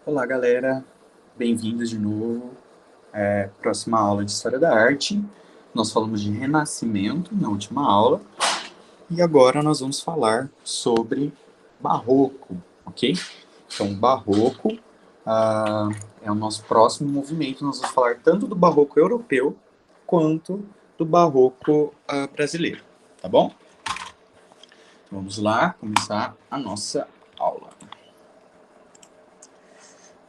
Olá, galera. Bem-vindos de novo. Próxima aula de História da Arte. Nós falamos de Renascimento na última aula. E agora nós vamos falar sobre Barroco, ok? Então, Barroco ah, é o nosso próximo movimento. Nós vamos falar tanto do Barroco europeu quanto do Barroco brasileiro, tá bom? Vamos lá começar a nossa aula.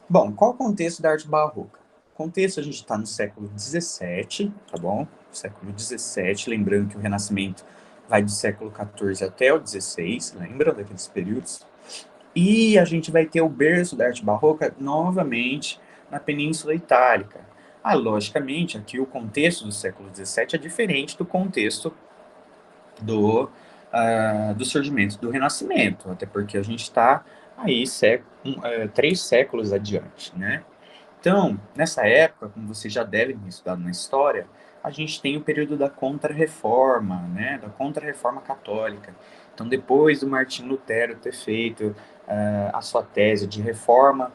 Bom, qual o contexto da arte barroca? O contexto, a gente está no século XVII, tá bom? Século XVII, lembrando que o Renascimento vai do século XIV até o XVI, lembra daqueles períodos? E a gente vai ter o berço da arte barroca novamente na Península Itálica. Logicamente, aqui o contexto do século XVII é diferente do contexto do surgimento do Renascimento, até porque a gente está aí 3 séculos adiante, né? Então, nessa época, como vocês já devem ter estudado na história, a gente tem o período da Contra-Reforma, né, da Contra-Reforma Católica. Então, depois do Martim Lutero ter feito a sua tese de reforma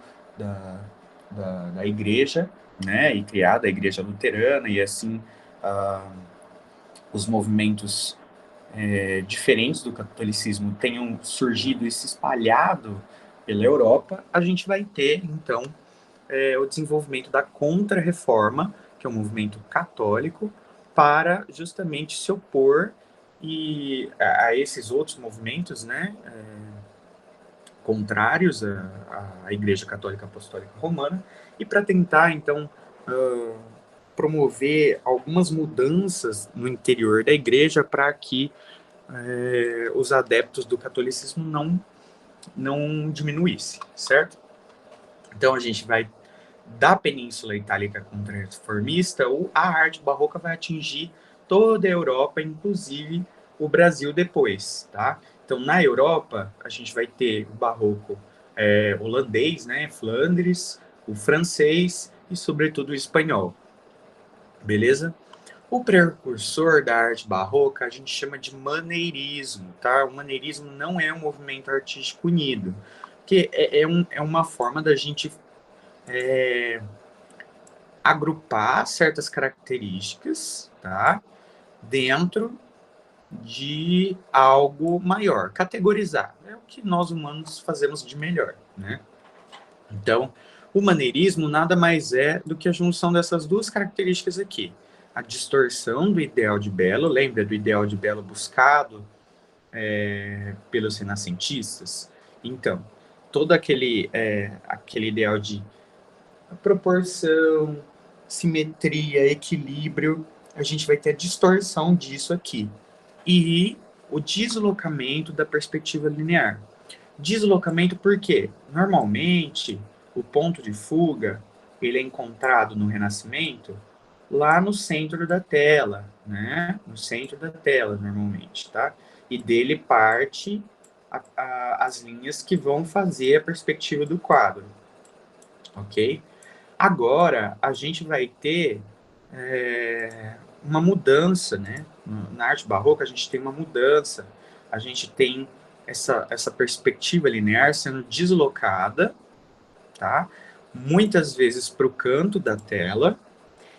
da Igreja, né, e criada a Igreja Luterana, e assim os movimentos diferentes do catolicismo tenham surgido e se espalhado pela Europa, a gente vai ter, então, o desenvolvimento da Contra-Reforma, que é um movimento católico, para justamente se opor a esses outros movimentos, né, contrários à Igreja Católica Apostólica Romana, e para tentar, então, promover algumas mudanças no interior da igreja para que os adeptos do catolicismo não diminuíssem, certo? Então a gente vai da Península Itálica Contra-Reformista, a arte barroca vai atingir toda a Europa, inclusive o Brasil depois, tá? Então, na Europa, a gente vai ter o barroco holandês, né, Flandres, o francês e, sobretudo, o espanhol, beleza? O precursor da arte barroca a gente chama de maneirismo, tá? O maneirismo não é um movimento artístico unido, que é uma forma da gente agrupar certas características, tá? Dentro de algo maior, categorizar. É o que nós humanos fazemos de melhor, né? Então, o maneirismo nada mais é do que a junção dessas duas características aqui. A distorção do ideal de belo, lembra do ideal de belo buscado pelos renascentistas? Então, todo aquele ideal de proporção, simetria, equilíbrio, a gente vai ter a distorção disso aqui. E o deslocamento da perspectiva linear. Deslocamento por quê? Normalmente, o ponto de fuga ele é encontrado no Renascimento lá no centro da tela, né? No centro da tela, normalmente, tá? E dele parte as linhas que vão fazer a perspectiva do quadro, ok? Agora, a gente vai ter uma mudança, né? Na arte barroca, a gente tem uma mudança. A gente tem essa perspectiva linear sendo deslocada, tá? Muitas vezes para o canto da tela,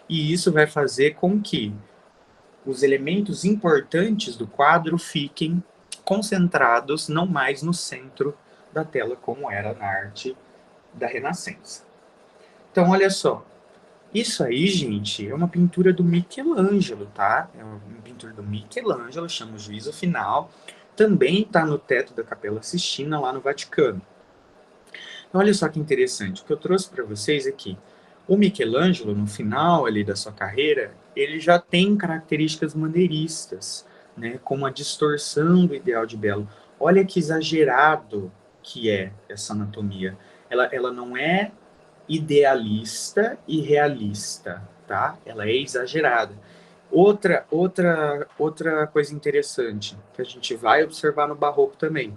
e isso vai fazer com que os elementos importantes do quadro fiquem concentrados não mais no centro da tela, como era na arte da Renascença. Então, olha só, isso aí, gente, é uma pintura do Michelangelo, tá? É uma pintura do Michelangelo, chama o Juízo Final. Também está no teto da Capela Sistina, lá no Vaticano. Então, olha só que interessante. O que eu trouxe para vocês aqui. O Michelangelo, no final ali da sua carreira, ele já tem características maneiristas, né? Como a distorção do ideal de belo. Olha que exagerado que é essa anatomia. Ela não é idealista e realista, tá? Ela é exagerada. Outra coisa interessante que a gente vai observar no Barroco também.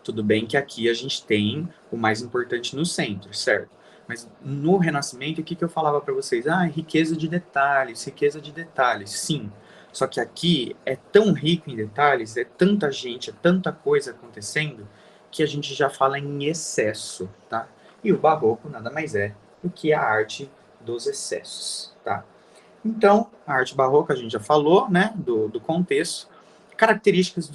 Tudo bem que aqui a gente tem o mais importante no centro, certo? Mas no Renascimento, o que eu falava para vocês? Riqueza de detalhes, riqueza de detalhes. Sim, só que aqui é tão rico em detalhes, é tanta gente, é tanta coisa acontecendo, que a gente já fala em excesso, tá? E o barroco nada mais é do que a arte dos excessos, tá? Então, a arte barroca, a gente já falou, né, do contexto. Características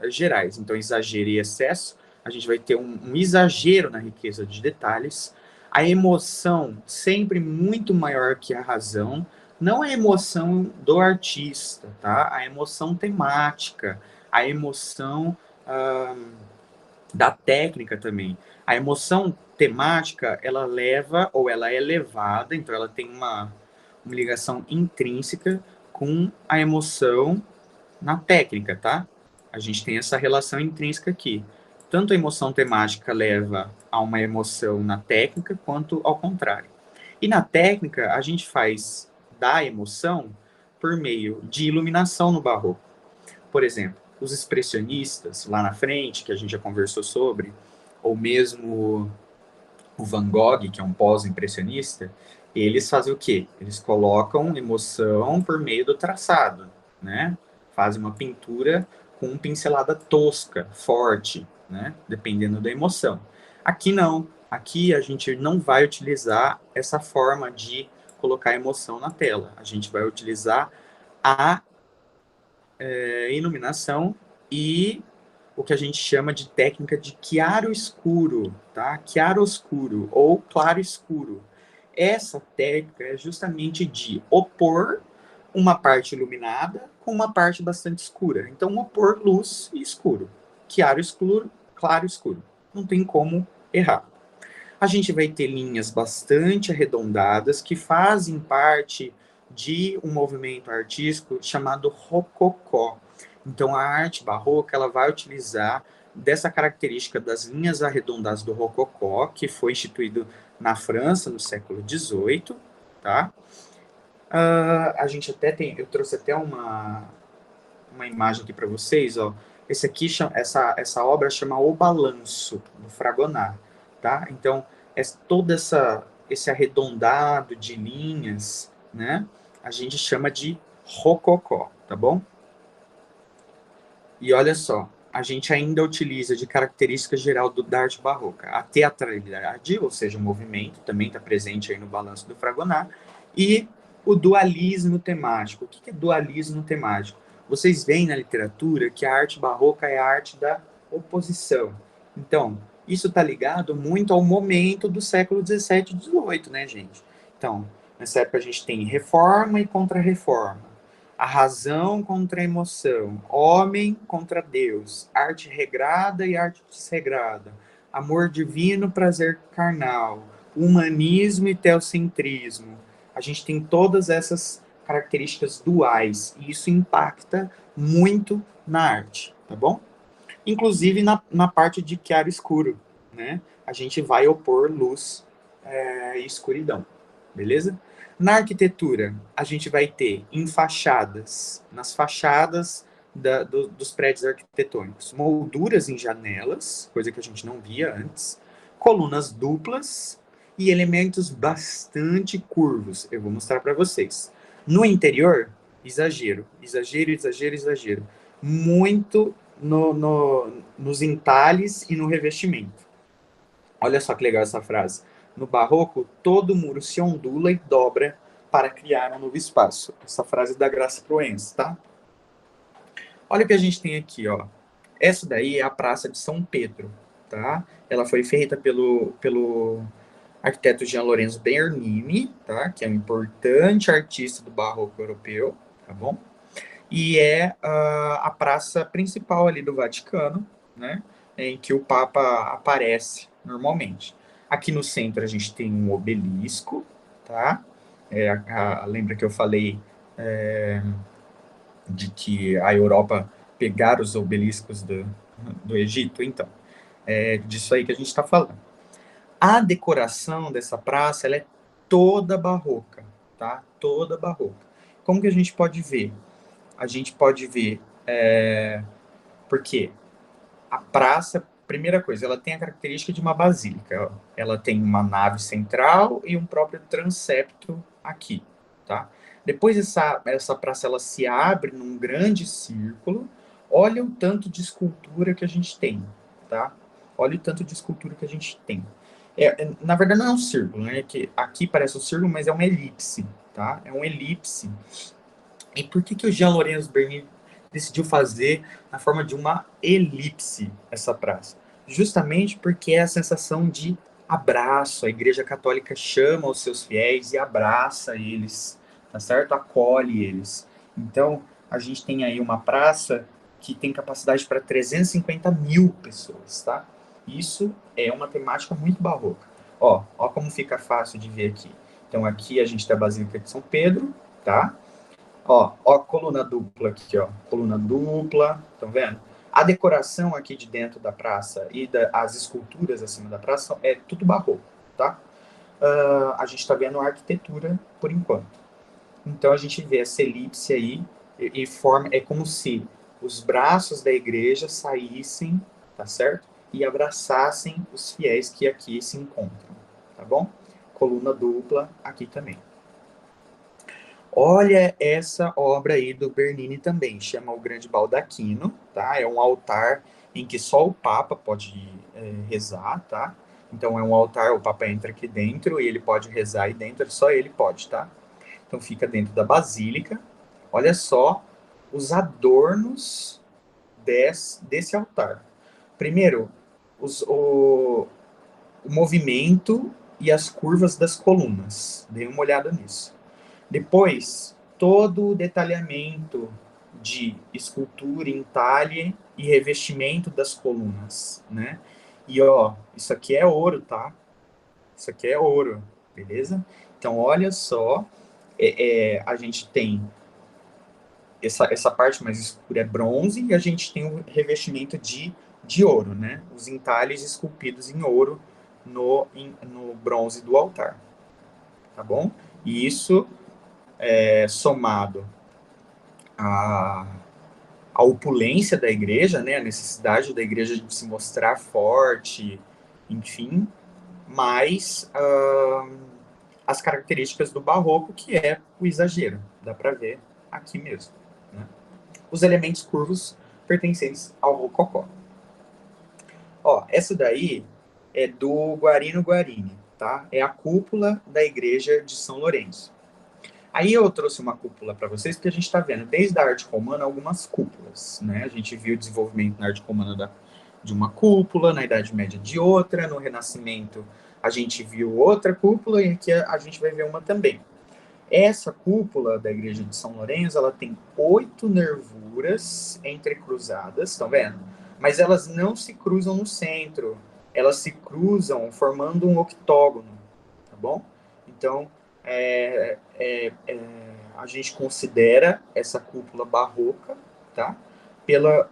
gerais, então exagero e excesso, a gente vai ter um exagero na riqueza de detalhes, a emoção sempre muito maior que a razão, não a emoção do artista, tá? A emoção temática, a emoção ah, da técnica também. A emoção temática, ela leva, ou ela é levada, então ela tem uma ligação intrínseca com a emoção na técnica, tá? A gente tem essa relação intrínseca aqui. Tanto a emoção temática leva a uma emoção na técnica, quanto ao contrário. E na técnica, a gente faz da emoção por meio de iluminação no barroco. Por exemplo, os expressionistas lá na frente, que a gente já conversou sobre, ou mesmo o Van Gogh, que é um pós-impressionista, eles fazem o quê? Eles colocam emoção por meio do traçado, né? Fazem uma pintura com uma pincelada tosca, forte, né? Dependendo da emoção. Aqui não. Aqui a gente não vai utilizar essa forma de colocar emoção na tela. A gente vai utilizar a iluminação e o que a gente chama de técnica de chiaro-escuro, tá? Chiaro-escuro ou claro-escuro. Essa técnica é justamente de opor uma parte iluminada com uma parte bastante escura. Então, opor luz e escuro. Chiaro-escuro, claro-escuro. Não tem como errar. A gente vai ter linhas bastante arredondadas que fazem parte de um movimento artístico chamado rococó. Então, a arte barroca ela vai utilizar dessa característica das linhas arredondadas do rococó, que foi instituído na França no século XVIII, tá? A gente até tem, eu trouxe até uma imagem aqui para vocês, ó. Esse aqui, essa obra chama O Balanço, do Fragonard, tá? Então, toda esse arredondado de linhas, né? A gente chama de rococó, tá bom? E olha só, a gente ainda utiliza de característica geral da arte barroca a teatralidade, ou seja, o movimento, também está presente aí no Balanço do Fragonard, e o dualismo temático. O que é dualismo temático? Vocês veem na literatura que a arte barroca é a arte da oposição. Então, isso está ligado muito ao momento do século XVII e XVIII, né, gente? Então, nessa época a gente tem reforma e contra-reforma, a razão contra a emoção, homem contra Deus, arte regrada e arte desregrada, amor divino, prazer carnal, humanismo e teocentrismo. A gente tem todas essas características duais e isso impacta muito na arte, tá bom? Inclusive na parte de chiaro escuro, né? A gente vai opor luz e escuridão, beleza? Na arquitetura, a gente vai ter em fachadas, nas fachadas dos prédios arquitetônicos, molduras em janelas, coisa que a gente não via antes, colunas duplas e elementos bastante curvos. Eu vou mostrar para vocês. No interior, exagero, exagero, exagero, exagero. Muito nos entalhes e no revestimento. Olha só que legal essa frase. No barroco, todo muro se ondula e dobra para criar um novo espaço. Essa frase é da Graça Proença, tá? Olha o que a gente tem aqui, ó. Essa daí é a Praça de São Pedro, tá? Ela foi feita pelo arquiteto Jean Lorenzo Bernini, tá? Que é um importante artista do barroco europeu, tá bom? E é a praça principal ali do Vaticano, né? Em que o Papa aparece normalmente. Aqui no centro a gente tem um obelisco, tá? Lembra que eu falei de que a Europa pegaram os obeliscos do Egito? Então, é disso aí que a gente está falando. A decoração dessa praça ela é toda barroca, tá? Toda barroca. Como que a gente pode ver? A gente pode ver porque a praça, primeira coisa, ela tem a característica de uma basílica. Ela tem uma nave central e um próprio transepto aqui, tá? Depois essa praça ela se abre num grande círculo. Olha o tanto de escultura que a gente tem, tá? Olha o tanto de escultura que a gente tem. Na verdade, não é um círculo, né? Que aqui parece um círculo, mas é uma elipse, tá? É uma elipse. E por que que o Jean Lourenço Bernini decidiu fazer na forma de uma elipse essa praça? Justamente porque é a sensação de abraço. A Igreja Católica chama os seus fiéis e abraça eles, tá certo? Acolhe eles. Então, a gente tem aí uma praça que tem capacidade para 350 mil pessoas, tá? Isso é uma temática muito barroca. Ó como fica fácil de ver aqui. Então, aqui a gente tem a Basílica de São Pedro, tá? Ó, coluna dupla aqui, ó. Coluna dupla, estão vendo? A decoração aqui de dentro da praça e as esculturas acima da praça é tudo barroco, tá? A gente está vendo a arquitetura por enquanto. Então a gente vê essa elipse aí e forma, é como se os braços da igreja saíssem, tá certo? E abraçassem os fiéis que aqui se encontram, tá bom? Coluna dupla aqui também. Olha essa obra aí do Bernini também, chama O Grande Baldaquino, tá? É um altar em que só o Papa pode rezar, tá? Então é um altar, o Papa entra aqui dentro e ele pode rezar aí dentro, só ele pode, tá? Então fica dentro da Basílica. Olha só os adornos desse altar. Primeiro, o movimento e as curvas das colunas. Dê uma olhada nisso. Depois, todo o detalhamento de escultura, entalhe e revestimento das colunas, né? E ó, isso aqui é ouro, tá? Isso aqui é ouro, beleza? Então, olha só, a gente tem essa parte mais escura é bronze e a gente tem o revestimento de ouro, né? Os entalhes esculpidos em ouro no bronze do altar, tá bom? E isso somado a, a opulência da igreja, né, a necessidade da igreja de se mostrar forte, enfim, mas as características do barroco, que é o exagero, dá para ver aqui mesmo. Né? Os elementos curvos pertencentes ao rococó. Ó, essa daí é do Guarino Guarini, tá? É a cúpula da igreja de São Lourenço. Aí eu trouxe uma cúpula para vocês, porque a gente está vendo desde a arte romana algumas cúpulas, né? A gente viu o desenvolvimento na arte romana de uma cúpula, na Idade Média de outra, no Renascimento a gente viu outra cúpula e aqui a gente vai ver uma também. Essa cúpula da igreja de São Lourenço, ela tem 8 nervuras entrecruzadas, estão vendo? Mas elas não se cruzam no centro, elas se cruzam formando um octógono, tá bom? Então, a gente considera essa cúpula barroca, tá? Pela,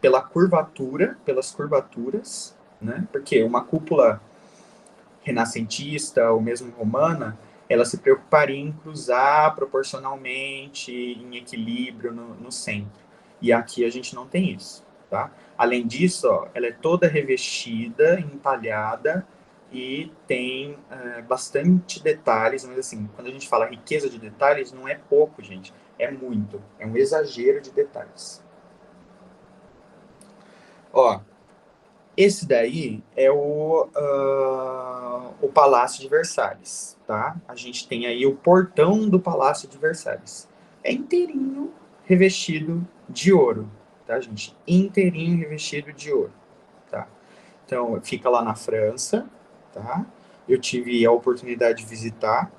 pela curvatura, pelas curvaturas, né? Porque uma cúpula renascentista ou mesmo romana, ela se preocuparia em cruzar proporcionalmente, em equilíbrio no centro. E aqui a gente não tem isso, tá? Além disso, ó, ela é toda revestida, entalhada e tem bastante detalhes, mas assim, quando a gente fala riqueza de detalhes, não é pouco, gente, é muito, é um exagero de detalhes. Ó, esse daí é o Palácio de Versalhes, tá? A gente tem aí o portão do Palácio de Versalhes. É inteirinho revestido de ouro, tá, gente? Inteirinho revestido de ouro, tá? Então, fica lá na França, tá? Eu tive a oportunidade de visitar.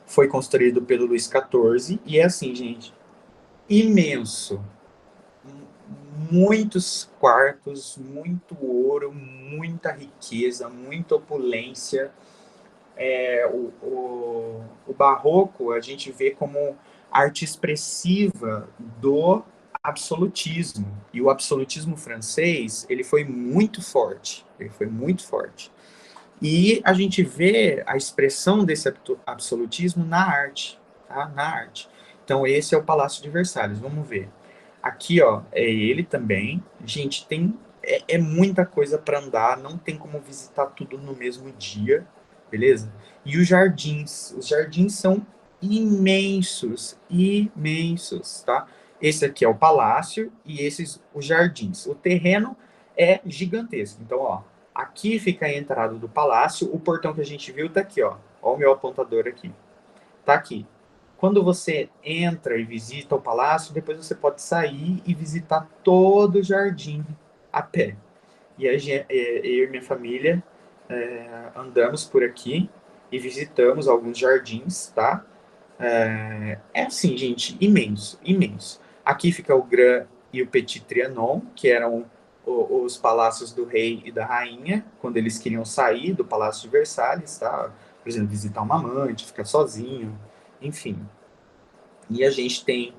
Foi construído pelo Luís XIV e é assim, gente, imenso, muitos quartos, muito ouro, muita riqueza, muita opulência. O barroco a gente vê como arte expressiva do absolutismo. E o absolutismo francês, ele foi muito forte. Ele foi muito forte. E a gente vê a expressão desse absolutismo na arte, tá? Na arte. Então, esse é o Palácio de Versalhes. Vamos ver. Aqui, ó, é ele também. Gente, é muita coisa para andar, não tem como visitar tudo no mesmo dia, beleza? E os jardins são imensos, imensos, tá? Esse aqui é o palácio e esses os jardins. O terreno é gigantesco. Então, ó, Aqui fica a entrada do palácio. O portão que a gente viu tá aqui, ó. Ó o meu apontador aqui. Tá aqui. Quando você entra e visita o palácio, depois você pode sair e visitar todo o jardim a pé. E eu e minha família andamos por aqui e visitamos alguns jardins, tá? É assim, gente, imenso, imenso. Aqui fica o Grand e o Petit Trianon, que eram os palácios do rei e da rainha, quando eles queriam sair do Palácio de Versalhes, tá? Por exemplo, visitar uma amante, ficar sozinho, enfim. E a gente tem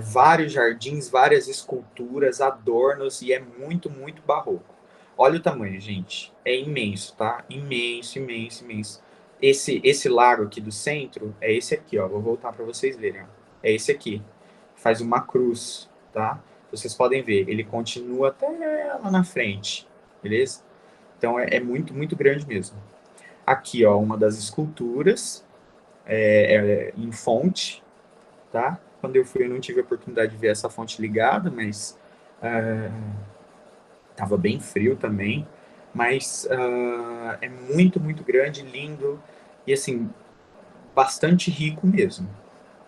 vários jardins, várias esculturas, adornos, e é muito, muito barroco. Olha o tamanho, gente. É imenso, tá? Imenso, imenso, imenso. Esse lago aqui do centro é esse aqui, ó. Vou voltar para vocês verem. Ó. É esse aqui. Faz uma cruz, tá? Vocês podem ver. Ele continua até lá na frente, beleza? Então é muito, muito grande mesmo. Aqui, ó, uma das esculturas em fonte, tá? Quando eu fui, eu não tive a oportunidade de ver essa fonte ligada, mas estava bem frio também. Mas é muito, muito grande, lindo e, assim, bastante rico mesmo,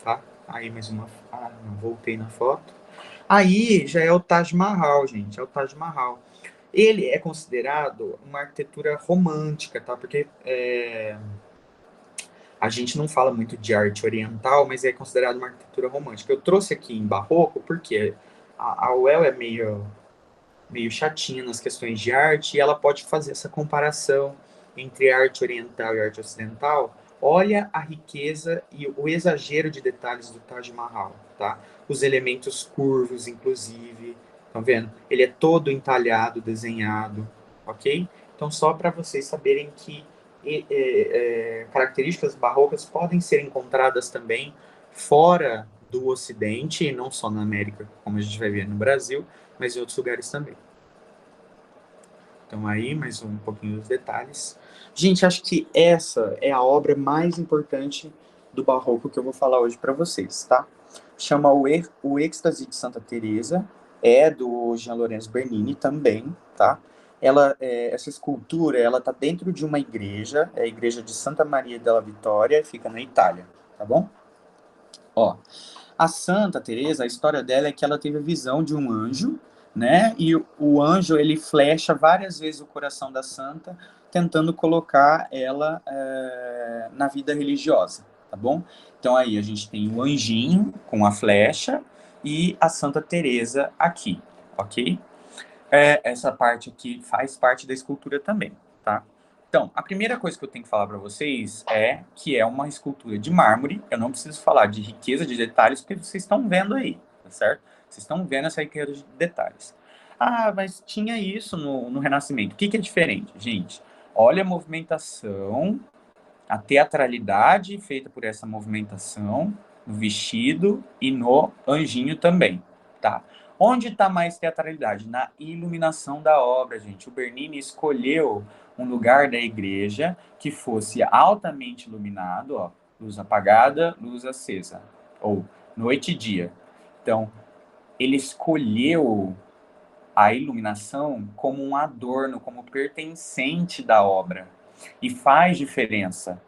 tá? Aí, mais uma... Ah, não, voltei na foto. Aí, já é o Taj Mahal, gente, é o Taj Mahal. Ele é considerado uma arquitetura romântica, tá? Porque a gente não fala muito de arte oriental, mas é considerado uma arquitetura romântica. Eu trouxe aqui em barroco porque a UEL é meio chatinha nas questões de arte e ela pode fazer essa comparação entre arte oriental e arte ocidental. Olha a riqueza e o exagero de detalhes do Taj Mahal, tá? Os elementos curvos, inclusive, estão vendo? Ele é todo entalhado, desenhado, ok? Então, só para vocês saberem que características barrocas podem ser encontradas também fora do Ocidente, e não só na América, como a gente vai ver no Brasil, mas em outros lugares também. Então aí, mais um pouquinho dos detalhes. Gente, acho que essa é a obra mais importante do Barroco que eu vou falar hoje para vocês, tá? Chama o Êxtase de Santa Teresa, é do Jean Lorenzo Bernini também, tá? Essa escultura, ela tá dentro de uma igreja, é a igreja de Santa Maria della Vittoria, fica na Itália, tá bom? Ó, a Santa Teresa, a história dela é que ela teve a visão de um anjo, né? E o anjo ele flecha várias vezes o coração da santa, tentando colocar ela na vida religiosa, tá bom? Então aí a gente tem o anjinho com a flecha e a Santa Teresa aqui, ok? Essa parte aqui faz parte da escultura também, tá? Então, a primeira coisa que eu tenho que falar para vocês é que é uma escultura de mármore. Eu não preciso falar de riqueza de detalhes, porque vocês estão vendo aí, tá certo? Vocês estão vendo essa riqueza de detalhes. Ah, mas tinha isso no Renascimento. O que é diferente? Gente, olha a movimentação, a teatralidade feita por essa movimentação no vestido e no anjinho também, tá? Onde está mais teatralidade? Na iluminação da obra, gente. O Bernini escolheu um lugar da igreja que fosse altamente iluminado, ó, luz apagada, luz acesa, ou noite e dia. Então, ele escolheu a iluminação como um adorno, como pertencente da obra. E faz diferença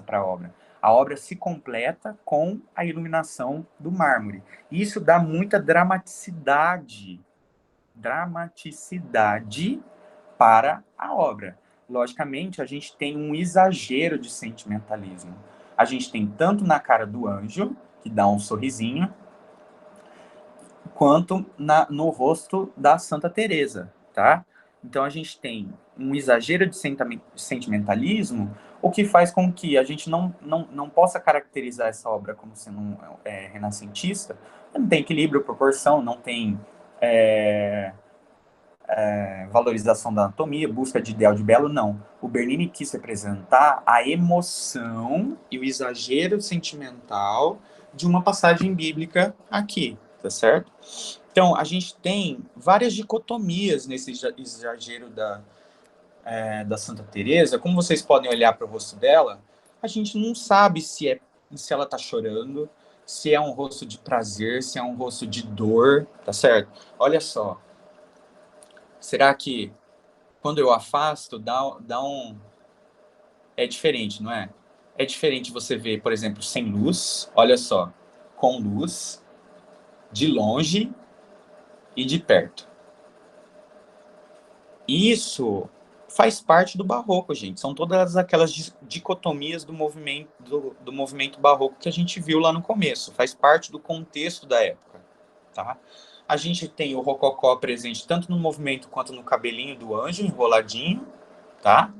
para a obra. A obra se completa com a iluminação do mármore. Isso dá muita dramaticidade para a obra. Logicamente, a gente tem um exagero de sentimentalismo. A gente tem tanto na cara do anjo, que dá um sorrisinho, quanto no rosto da Santa Teresa, tá? Então a gente tem um exagero de sentimentalismo, o que faz com que a gente não possa caracterizar essa obra como sendo renascentista. Não tem equilíbrio, proporção, não tem valorização da anatomia, busca de ideal de belo, não. O Bernini quis representar a emoção e o exagero sentimental de uma passagem bíblica aqui, tá certo? Então, a gente tem várias dicotomias nesse exagero da Santa Teresa. Como vocês podem olhar para o rosto dela, a gente não sabe se ela está chorando, se é um rosto de prazer, se é um rosto de dor, tá certo? Olha só. Será que quando eu afasto, dá um... É diferente, não é? É diferente você ver, por exemplo, sem luz, olha só, com luz, de longe e de perto. Isso faz parte do barroco, gente. São todas aquelas dicotomias do movimento barroco que a gente viu lá no começo. Faz parte do contexto da época, tá? A gente tem o rococó presente tanto no movimento quanto no cabelinho do anjo enroladinho, tá?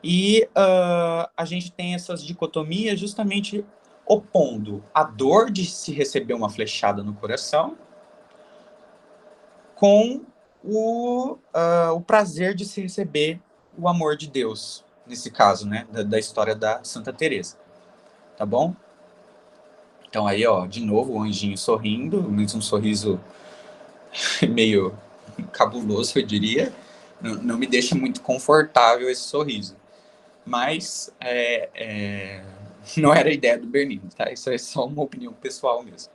E a gente tem essas dicotomias justamente opondo a dor de se receber uma flechada no coração com o prazer de se receber o amor de Deus, nesse caso, né, da história da Santa Teresa, tá bom? Então aí, ó, de novo o anjinho sorrindo, mas um sorriso meio cabuloso, eu diria. Não me deixa muito confortável esse sorriso. Mas não era a ideia do Bernini, tá? Isso é só uma opinião pessoal mesmo.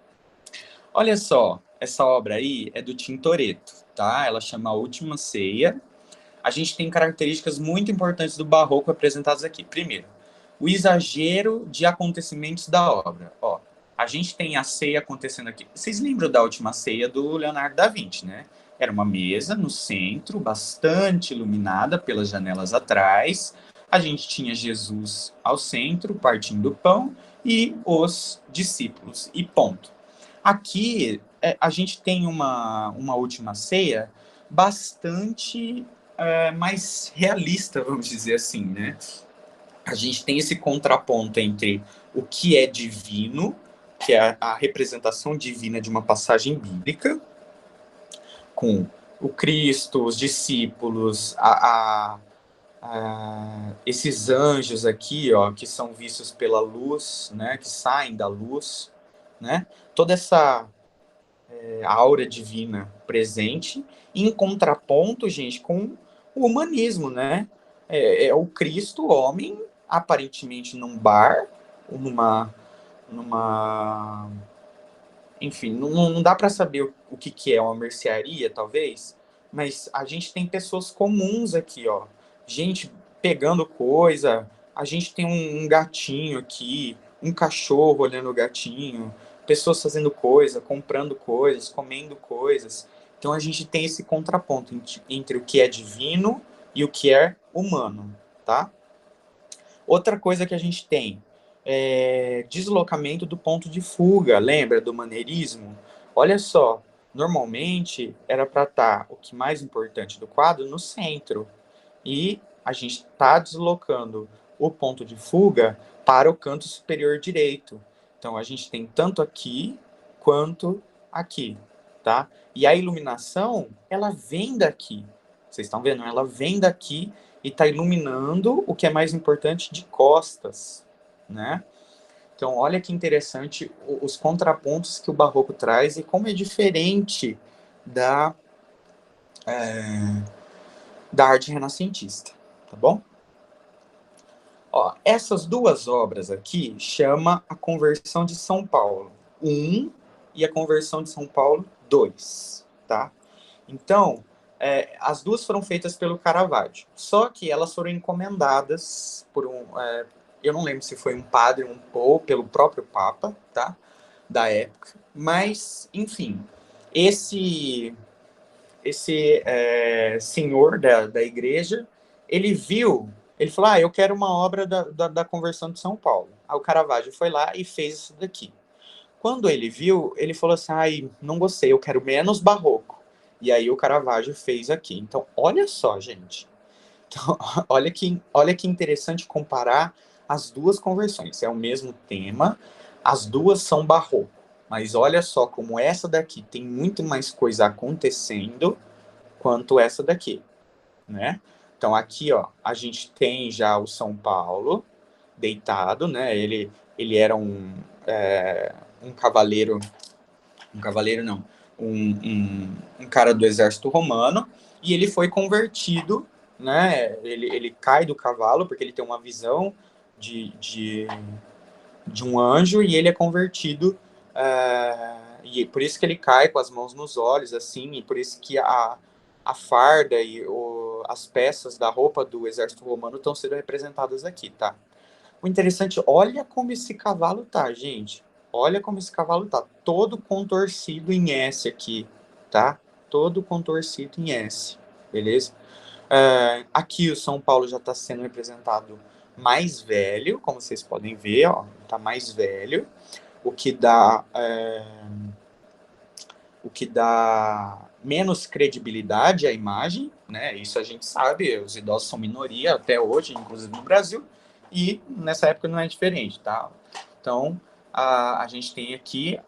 Olha só, essa obra aí é do Tintoretto, tá? Ela chama A Última Ceia. A gente tem características muito importantes do barroco apresentadas aqui. Primeiro, o exagero de acontecimentos da obra. Ó, a gente tem a ceia acontecendo aqui. Vocês lembram da Última Ceia do Leonardo da Vinci, né? Era uma mesa no centro, bastante iluminada pelas janelas atrás. A gente tinha Jesus ao centro, partindo o pão, e os discípulos, e ponto. Aqui, a gente tem uma Última Ceia bastante mais realista, vamos dizer assim, né? A gente tem esse contraponto entre o que é divino, que é a representação divina de uma passagem bíblica, com o Cristo, os discípulos, esses anjos aqui, ó, que são vistos pela luz, né, que saem da luz, né? Toda essa aura divina presente, em contraponto, gente, com o humanismo, né? É o Cristo, homem, aparentemente num bar, numa enfim, não dá para saber o que é uma mercearia, talvez, mas a gente tem pessoas comuns aqui, ó. Gente pegando coisa, a gente tem um gatinho aqui, um cachorro olhando o gatinho, pessoas fazendo coisa, comprando coisas, comendo coisas. Então a gente tem esse contraponto entre o que é divino e o que é humano, tá? Outra coisa que a gente tem é deslocamento do ponto de fuga, lembra do maneirismo? Olha só, normalmente era para estar o que mais importante do quadro no centro, e a gente está deslocando o ponto de fuga para o canto superior direito. Então a gente tem tanto aqui quanto aqui, tá? E a iluminação, ela vem daqui. Vocês estão vendo? Ela vem daqui e está iluminando o que é mais importante de costas, né? Então, olha que interessante os contrapontos que o barroco traz e como é diferente da, da arte renascentista, tá bom? Ó, essas duas obras aqui chama a Conversão de São Paulo 1 e a Conversão de São Paulo 2, tá? Então, as duas foram feitas pelo Caravaggio, só que elas foram encomendadas por eu não lembro se foi um padre ou pelo próprio Papa, tá? Da época, mas, enfim, esse senhor da igreja, ele falou, eu quero uma obra da Conversão de São Paulo. Aí o Caravaggio foi lá e fez isso daqui. Quando ele viu, ele falou assim, não gostei, eu quero menos barroco. E aí o Caravaggio fez aqui. Então, olha só, gente. Então, olha que interessante comparar as duas conversões. É o mesmo tema, as duas são barroco. Mas olha só como essa daqui tem muito mais coisa acontecendo quanto essa daqui, né? Então aqui, ó, a gente tem já o São Paulo deitado, né? Ele era um cavaleiro não, um cara do exército romano, e ele foi convertido, né? Ele cai do cavalo porque ele tem uma visão de um anjo e ele é convertido, e por isso que ele cai com as mãos nos olhos, assim, e por isso que a farda e as peças da roupa do exército romano estão sendo representadas aqui, tá? O interessante, olha como esse cavalo tá, gente. Olha como esse cavalo tá, todo contorcido em S aqui, tá? Todo contorcido em S, beleza? Aqui o São Paulo já está sendo representado mais velho, como vocês podem ver, ó, tá mais velho, o que dá menos credibilidade à imagem, né? Isso a gente sabe, os idosos são minoria até hoje, inclusive no Brasil, e nessa época não é diferente, tá? Então, a gente tem aqui,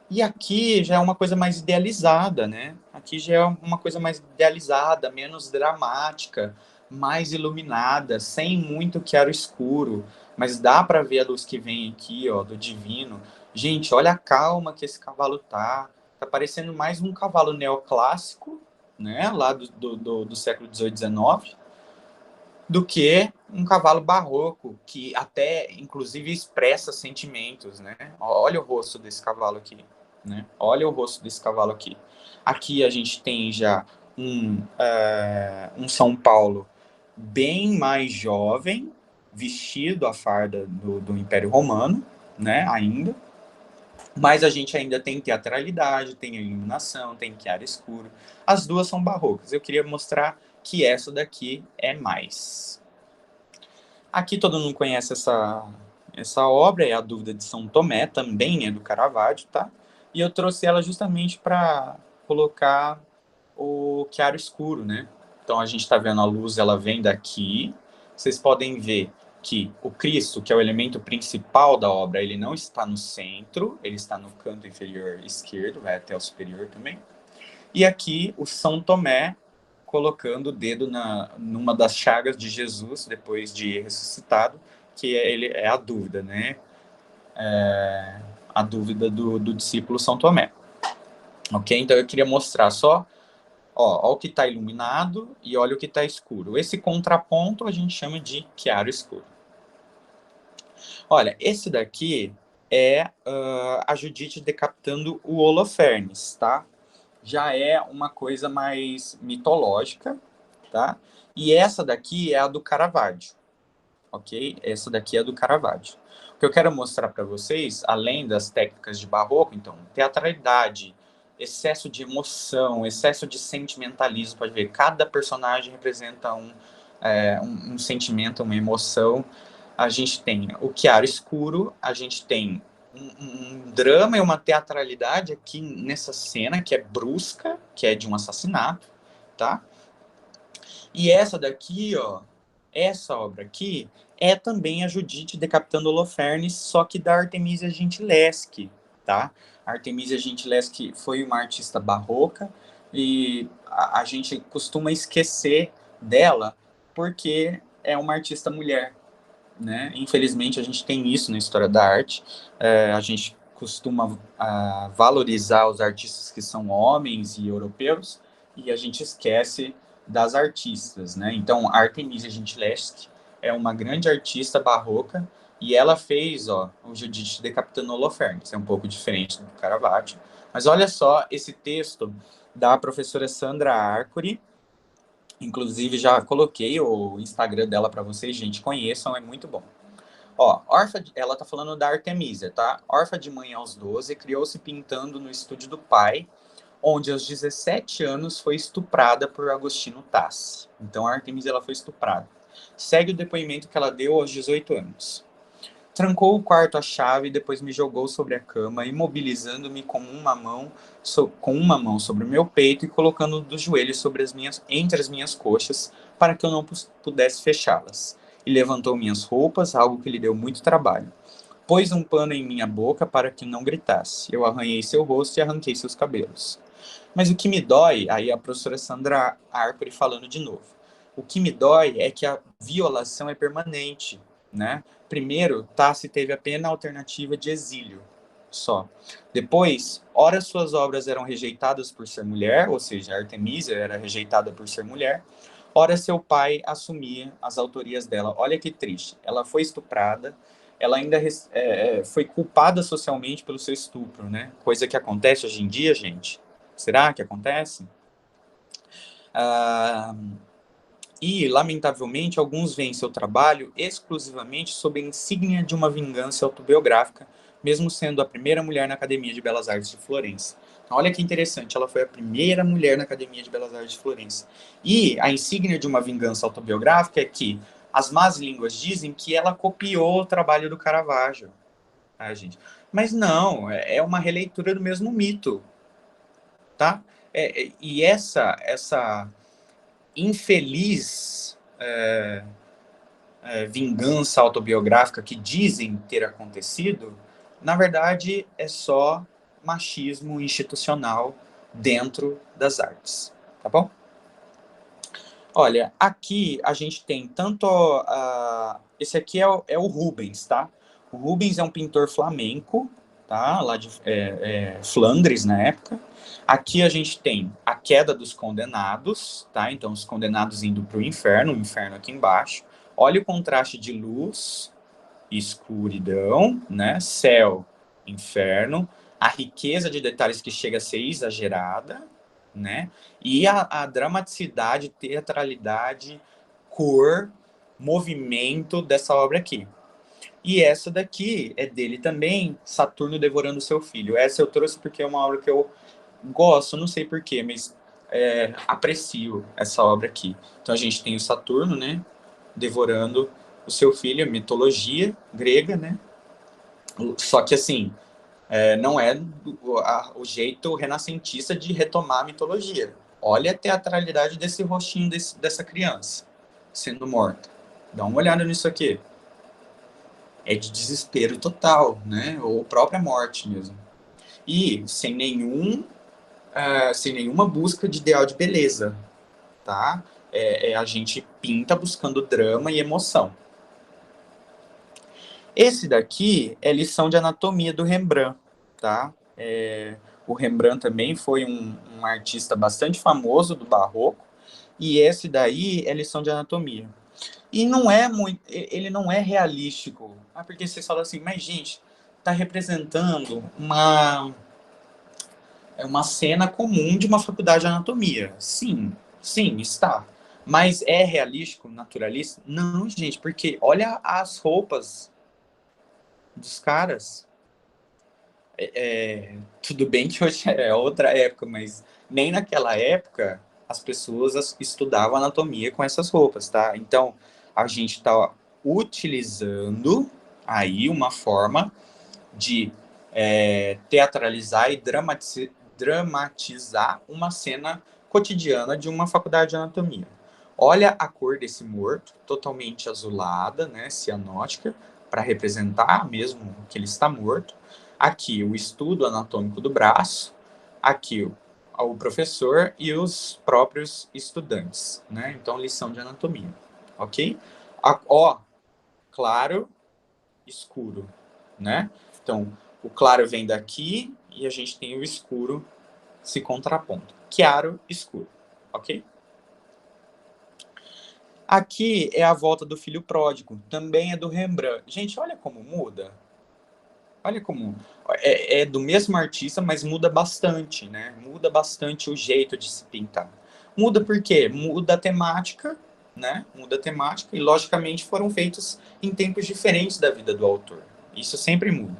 e aqui já é uma coisa mais idealizada, né? Aqui já é uma coisa mais idealizada, menos dramática, mais iluminada, sem muito claro escuro, mas dá para ver a luz que vem aqui, ó, do divino. Gente, olha a calma que esse cavalo tá parecendo mais um cavalo neoclássico, né, lá do século XVIII, XIX, do que um cavalo barroco, que até, inclusive, expressa sentimentos, né? Olha o rosto desse cavalo aqui, né? Olha o rosto desse cavalo aqui. Aqui a gente tem já um São Paulo bem mais jovem, vestido a farda do Império Romano, né, ainda. Mas a gente ainda tem teatralidade, tem iluminação, tem chiaro escuro. As duas são barrocas. Eu queria mostrar que essa daqui é mais. Aqui todo mundo conhece essa obra, é A Dúvida de São Tomé, também é do Caravaggio, tá? E eu trouxe ela justamente para colocar o chiaro escuro, né? Então a gente está vendo a luz, ela vem daqui. Vocês podem ver que o Cristo, que é o elemento principal da obra, ele não está no centro, ele está no canto inferior esquerdo, vai até o superior também. E aqui o São Tomé colocando o dedo numa das chagas de Jesus depois de ressuscitado, que é a dúvida, né? A dúvida do discípulo São Tomé. Ok? Então eu queria mostrar só, ó o que está iluminado e olha o que está escuro. Esse contraponto a gente chama de chiaro escuro. Olha, esse daqui é a Judite decapitando o Holofernes, tá? Já é uma coisa mais mitológica, tá? E essa daqui é a do Caravaggio, ok? Essa daqui é a do Caravaggio. O que eu quero mostrar para vocês, além das técnicas de barroco, então, teatralidade, excesso de emoção, excesso de sentimentalismo, pode ver, cada personagem representa um sentimento, uma emoção. A gente tem o chiaro escuro, a gente tem um drama e uma teatralidade aqui nessa cena, que é brusca, que é de um assassinato, tá? E essa daqui, ó, essa obra aqui, é também a Judite decapitando Holofernes, só que da Artemisia Gentileschi, tá? A Artemisia Gentileschi foi uma artista barroca e a gente costuma esquecer dela porque é uma artista mulher, né? Infelizmente, a gente tem isso na história da arte. A gente costuma valorizar os artistas que são homens e europeus e a gente esquece das artistas, né? Então, a Artemisia Gentileschi é uma grande artista barroca e ela fez, ó, o Judite decapitando Holofernes. É um pouco diferente do Caravaggio. Mas olha só esse texto da professora Sandra Arcuri. Inclusive, já coloquei o Instagram dela para vocês, gente, conheçam, é muito bom. Ó, ela tá falando da Artemisia, tá? Órfã de mãe aos 12, criou-se pintando no estúdio do pai, onde aos 17 anos foi estuprada por Agostino Tassi. Então a Artemisia ela foi estuprada. Segue o depoimento que ela deu aos 18 anos. Trancou o quarto à chave e depois me jogou sobre a cama, imobilizando-me com uma mão sobre o meu peito e colocando dos joelhos entre as minhas coxas para que eu não pudesse fechá-las. E levantou minhas roupas, algo que lhe deu muito trabalho. Pôs um pano em minha boca para que não gritasse. Eu arranhei seu rosto e arranquei seus cabelos. Mas o que me dói, aí a professora Sandra Arcuri falando de novo, o que me dói é que a violação é permanente, né? Primeiro, Tassi teve apenas a alternativa de exílio, só. Depois, ora suas obras eram rejeitadas por ser mulher, ou seja, Artemisia era rejeitada por ser mulher, ora seu pai assumia as autorias dela. Olha que triste, ela foi estuprada, ela ainda foi culpada socialmente pelo seu estupro, né? Coisa que acontece hoje em dia, gente. Será que acontece? E, lamentavelmente, alguns veem seu trabalho exclusivamente sob a insígnia de uma vingança autobiográfica, mesmo sendo a primeira mulher na Academia de Belas Artes de Florença. Então, olha que interessante, ela foi a primeira mulher na Academia de Belas Artes de Florença. E a insígnia de uma vingança autobiográfica é que as más línguas dizem que ela copiou o trabalho do Caravaggio. Ah, gente. Mas não, é uma releitura do mesmo mito, tá? E essa infeliz vingança autobiográfica que dizem ter acontecido, na verdade é só machismo institucional dentro das artes, tá bom? Olha, aqui a gente tem tanto... esse aqui é o Rubens, tá? O Rubens é um pintor flamenco, tá? Lá de Flandres, na época. Aqui a gente tem a queda dos condenados, tá? Então, os condenados indo para o inferno aqui embaixo. Olha o contraste de luz e escuridão, né? Céu, inferno. A riqueza de detalhes que chega a ser exagerada, né? E a dramaticidade, teatralidade, cor, movimento dessa obra aqui. E essa daqui é dele também, Saturno Devorando Seu Filho. Essa eu trouxe porque é uma obra que eu gosto, não sei porquê, mas aprecio essa obra aqui. Então a gente tem o Saturno, né, devorando o seu filho, a mitologia grega, né? Só que assim, não é o jeito renascentista de retomar a mitologia. Olha a teatralidade desse rostinho dessa criança sendo morta. Dá uma olhada nisso aqui. É de desespero total, né? Ou própria morte mesmo. E sem nenhuma busca de ideal de beleza, tá? A gente pinta buscando drama e emoção. Esse daqui é lição de anatomia do Rembrandt, tá? O Rembrandt também foi um artista bastante famoso do Barroco, e esse daí é lição de anatomia. E não é muito, ele não é realístico. Porque vocês falam assim, mas gente, tá representando uma cena comum de uma faculdade de anatomia. Sim, sim, está. Mas é realístico, naturalista? Não, gente, porque olha as roupas dos caras. Tudo bem que hoje é outra época, mas nem naquela época as pessoas estudavam anatomia com essas roupas, tá? Então, a gente está utilizando aí uma forma de teatralizar e dramatizar uma cena cotidiana de uma faculdade de anatomia. Olha a cor desse morto, totalmente azulada, né, cianótica, para representar mesmo que ele está morto. Aqui o estudo anatômico do braço, aqui o professor e os próprios estudantes, né? Então, lição de anatomia, ok? Claro, escuro, né? Então, o claro vem daqui e a gente tem o escuro se contrapondo. Chiaro, escuro, ok? Aqui é a volta do filho pródigo, também é do Rembrandt. Gente, olha como muda. Olha como é do mesmo artista, mas muda bastante, né? Muda bastante o jeito de se pintar. Muda por quê? Muda a temática, né? Muda a temática e, logicamente, foram feitos em tempos diferentes da vida do autor. Isso sempre muda.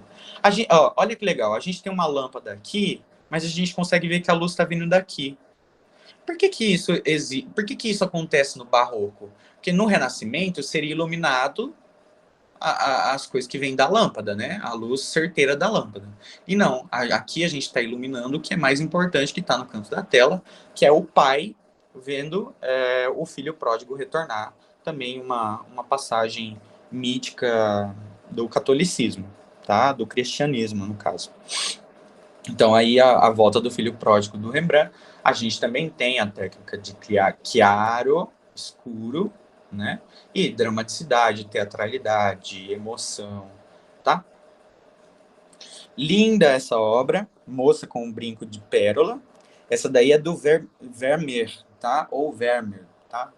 Olha que legal, a gente tem uma lâmpada aqui, mas a gente consegue ver que a luz está vindo daqui. Por que isso acontece no Barroco? Porque no Renascimento seria iluminado as coisas que vêm da lâmpada, né? A luz certeira da lâmpada. E não, aqui a gente está iluminando o que é mais importante, que está no canto da tela, que é o pai vendo o filho pródigo retornar. Também uma passagem mítica do catolicismo, tá? Do cristianismo, no caso. Então, aí a volta do filho pródigo do Rembrandt, a gente também tem a técnica de chiaro, escuro, né? E dramaticidade, teatralidade, emoção, tá? Linda essa obra, Moça com um Brinco de Pérola. Essa daí é do Vermeer, tá? Ou Vermeer, tá?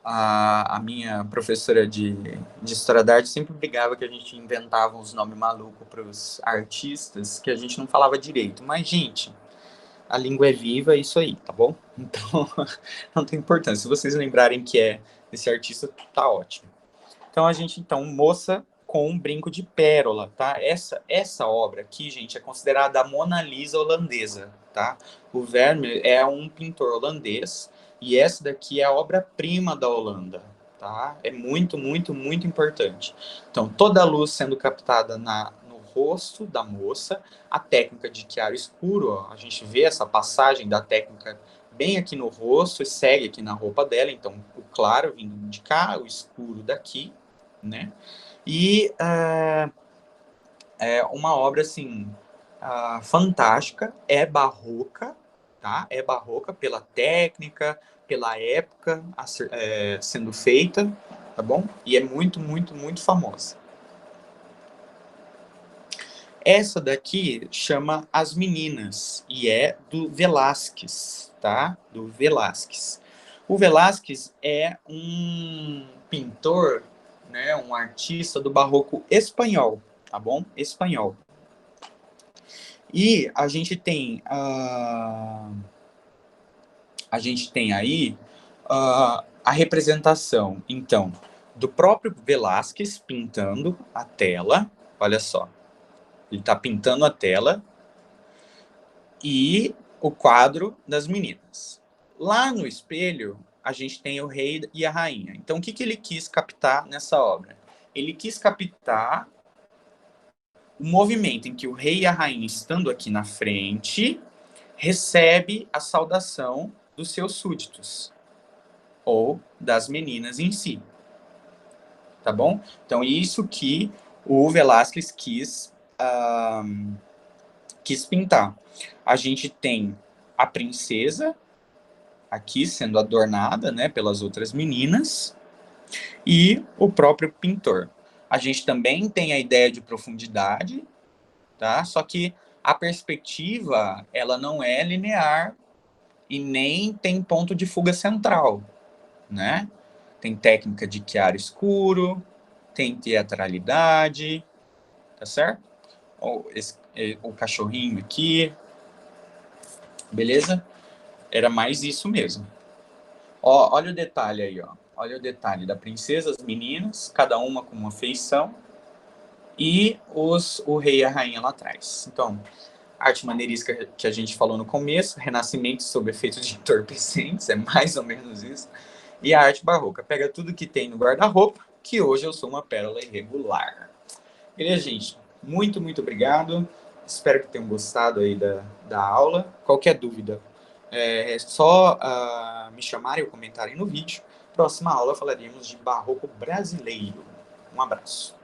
A minha professora de História da Arte sempre brigava que a gente inventava uns nomes malucos para os artistas que a gente não falava direito. Mas, gente, a língua é viva, é isso aí, tá bom? Então, não tem importância. Se vocês lembrarem que é desse artista, tá ótimo. Então, a gente, então, moça com um brinco de pérola, tá? Essa obra aqui, gente, é considerada a Mona Lisa holandesa, tá? O Vermeer é um pintor holandês e essa daqui é a obra-prima da Holanda, tá? É muito, muito, muito importante. Então, toda a luz sendo captada no rosto da moça, a técnica de chiaro escuro, ó, a gente vê essa passagem da técnica bem aqui no rosto e segue aqui na roupa dela, então o claro vindo de cá, o escuro daqui, né? E é uma obra, assim, fantástica, é barroca, tá? É barroca pela técnica, pela época sendo feita, tá bom? E é muito, muito, muito famosa. Essa daqui chama As Meninas e é do Velázquez, tá? Do Velázquez. O Velázquez é um pintor, né, um artista do barroco espanhol, tá bom? Espanhol. E a gente tem aí a representação, então, do próprio Velázquez pintando a tela, olha só, ele está pintando a tela, e o quadro das meninas. Lá no espelho, a gente tem o rei e a rainha. Então, o que ele quis captar nessa obra? Ele quis captar o movimento em que o rei e a rainha, estando aqui na frente, recebe a saudação dos seus súditos, ou das meninas em si. Tá bom? Então, isso que o Velázquez quis pintar. A gente tem a princesa aqui sendo adornada, né, pelas outras meninas, e o próprio pintor. A gente também tem a ideia de profundidade, tá? Só que a perspectiva, ela não é linear e nem tem ponto de fuga central, né? Tem técnica de chiaro escuro, tem teatralidade, tá certo? O cachorrinho aqui, beleza? Era mais isso mesmo. Ó, olha o detalhe aí, ó. Olha o detalhe da princesa, as meninas, cada uma com uma feição, e o rei e a rainha lá atrás. Então, arte maneirística que a gente falou no começo, renascimento sob efeitos de entorpecentes, é mais ou menos isso. E a arte barroca, pega tudo que tem no guarda-roupa, que hoje eu sou uma pérola irregular. Beleza, gente? Muito, muito obrigado. Espero que tenham gostado aí da aula. Qualquer dúvida, é só me chamarem ou comentarem no vídeo. Próxima aula falaremos de barroco brasileiro. Um abraço.